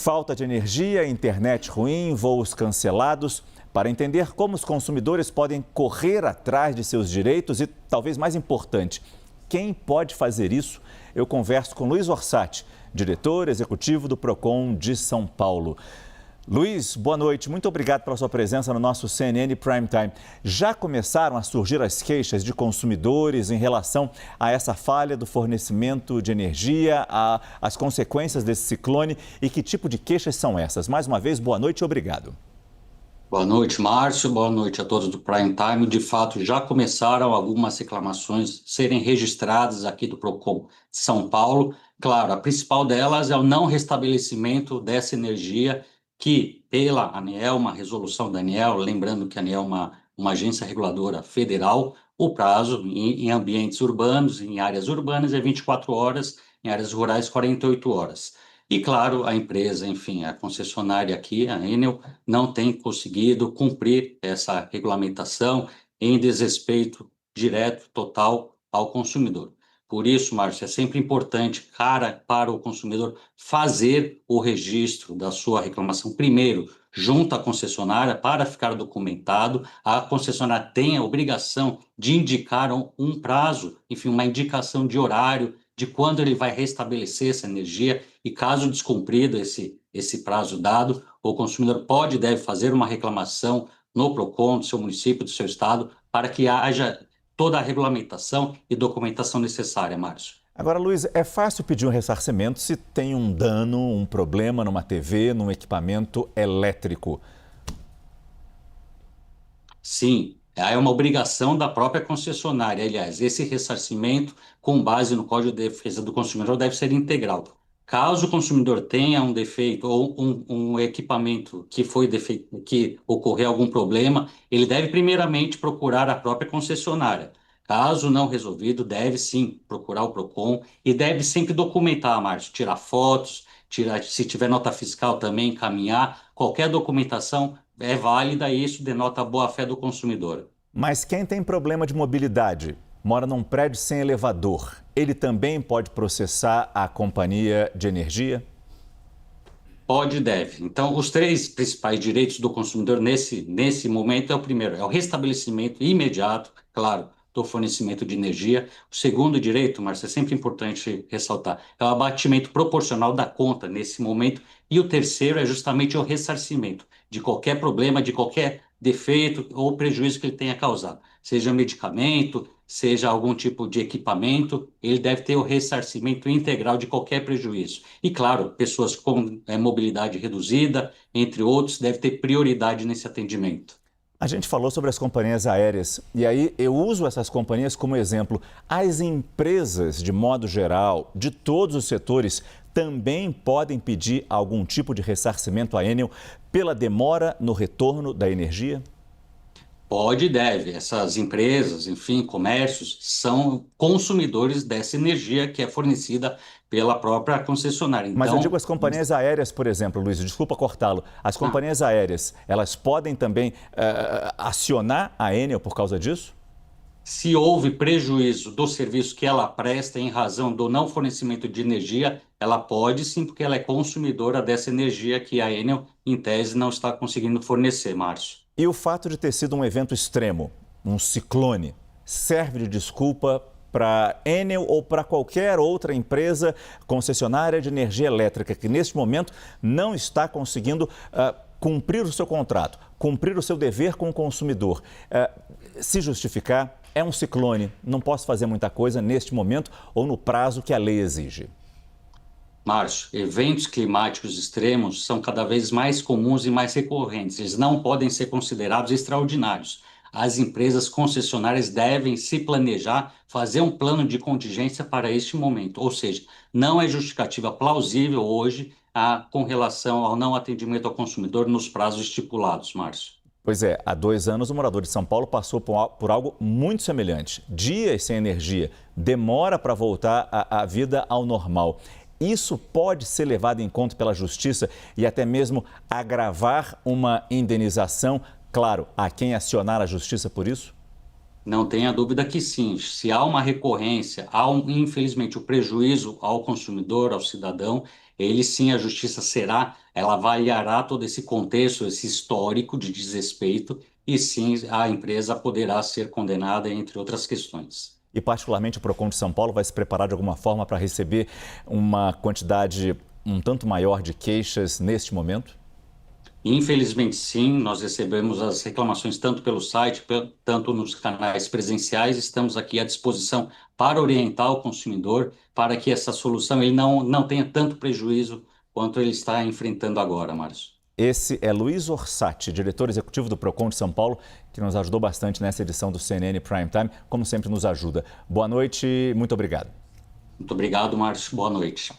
Falta de energia, internet ruim, voos cancelados. Para entender como os consumidores podem correr atrás de seus direitos e, talvez mais importante, quem pode fazer isso, eu converso com Luiz Orsatti, diretor executivo do Procon de São Paulo. Luiz, boa noite. Muito obrigado pela sua presença no nosso CNN Prime Time. Já começaram a surgir as queixas de consumidores em relação a essa falha do fornecimento de energia, as consequências desse ciclone e que tipo de queixas são essas? Mais uma vez, boa noite e obrigado. Boa noite, Márcio. Boa noite a todos do Prime Time. De fato, já começaram algumas reclamações serem registradas aqui do Procon de São Paulo. Claro, a principal delas é o não restabelecimento dessa energia que, pela ANEEL, uma resolução da ANEEL, lembrando que a ANEEL é uma agência reguladora federal, o prazo em ambientes urbanos, em áreas urbanas, é 24 horas, em áreas rurais, 48 horas. E, claro, a empresa, enfim, a concessionária aqui, a Enel, não tem conseguido cumprir essa regulamentação em desrespeito direto, total ao consumidor. Por isso, Márcio, é sempre importante, para o consumidor, fazer o registro da sua reclamação primeiro, junto à concessionária, para ficar documentado. A concessionária tem a obrigação de indicar um prazo, enfim, uma indicação de horário, de quando ele vai restabelecer essa energia, e caso descumprido esse prazo dado, o consumidor pode e deve fazer uma reclamação no Procon do seu município, do seu estado, para que haja toda a regulamentação e documentação necessária, Márcio. Agora, Luiz, é fácil pedir um ressarcimento se tem um dano, um problema numa TV, num equipamento elétrico? Sim, é uma obrigação da própria concessionária. Aliás, esse ressarcimento, com base no Código de Defesa do Consumidor, deve ser integral. Caso o consumidor tenha um defeito ou um equipamento que foi defeito, que ocorreu algum problema, ele deve primeiramente procurar a própria concessionária. Caso não resolvido, deve sim procurar o Procon e deve sempre documentar, Márcio, tirar fotos, se tiver nota fiscal também, encaminhar. Qualquer documentação é válida e isso denota a boa-fé do consumidor. Mas quem tem problema de mobilidade, mora num prédio sem elevador, ele também pode processar a companhia de energia? Pode e deve. Então, os três principais direitos do consumidor nesse momento é o primeiro, é o restabelecimento imediato, claro, do fornecimento de energia. O segundo direito, Márcio, é sempre importante ressaltar, é o abatimento proporcional da conta nesse momento. E o terceiro é justamente o ressarcimento de qualquer problema, de qualquer defeito ou prejuízo que ele tenha causado, seja medicamento, seja algum tipo de equipamento, ele deve ter o ressarcimento integral de qualquer prejuízo. E, claro, pessoas com mobilidade reduzida, entre outros, devem ter prioridade nesse atendimento. A gente falou sobre as companhias aéreas e aí eu uso essas companhias como exemplo. As empresas, de modo geral, de todos os setores, também podem pedir algum tipo de ressarcimento à Enel pela demora no retorno da energia? Pode e deve. Essas empresas, enfim, comércios, são consumidores dessa energia que é fornecida pela própria concessionária. Mas eu Então, digo as companhias aéreas, por exemplo, Luiz, desculpa cortá-lo. As companhias aéreas, elas podem também acionar a Enel por causa disso? se houve prejuízo do serviço que ela presta em razão do não fornecimento de energia, ela pode sim, porque ela é consumidora dessa energia que a Enel, em tese, não está conseguindo fornecer, Márcio. E o fato de ter sido um evento extremo, um ciclone, serve de desculpa para a Enel ou para qualquer outra empresa concessionária de energia elétrica que neste momento não está conseguindo cumprir o seu contrato, cumprir o seu dever com o consumidor. Se justificar, é um ciclone, não posso fazer muita coisa neste momento ou no prazo que a lei exige. Márcio, eventos climáticos extremos são cada vez mais comuns e mais recorrentes. Eles não podem ser considerados extraordinários. As empresas concessionárias devem se planejar, fazer um plano de contingência para este momento. Ou seja, não é justificativa plausível hoje com relação ao não atendimento ao consumidor nos prazos estipulados, Márcio. Pois é, há 2 anos o morador de São Paulo passou por algo muito semelhante. Dias sem energia, demora para voltar a vida ao normal. Isso pode ser levado em conta pela Justiça e até mesmo agravar uma indenização, claro, a quem acionar a Justiça por isso? Não tenha dúvida que sim. Se há uma recorrência, infelizmente, o prejuízo ao consumidor, ao cidadão, ele sim, a justiça ela avaliará todo esse contexto, esse histórico de desrespeito, e sim, a empresa poderá ser condenada, entre outras questões. E, particularmente, o Procon de São Paulo vai se preparar de alguma forma para receber uma quantidade um tanto maior de queixas neste momento? Infelizmente, sim, nós recebemos as reclamações tanto pelo site, tanto nos canais presenciais. Estamos aqui à disposição para orientar o consumidor para que essa solução ele não tenha tanto prejuízo quanto ele está enfrentando agora, Márcio. Esse é Luiz Orsatti, diretor executivo do Procon de São Paulo, que nos ajudou bastante nessa edição do CNN Prime Time, como sempre nos ajuda. Boa noite, muito obrigado. Muito obrigado, Márcio. Boa noite.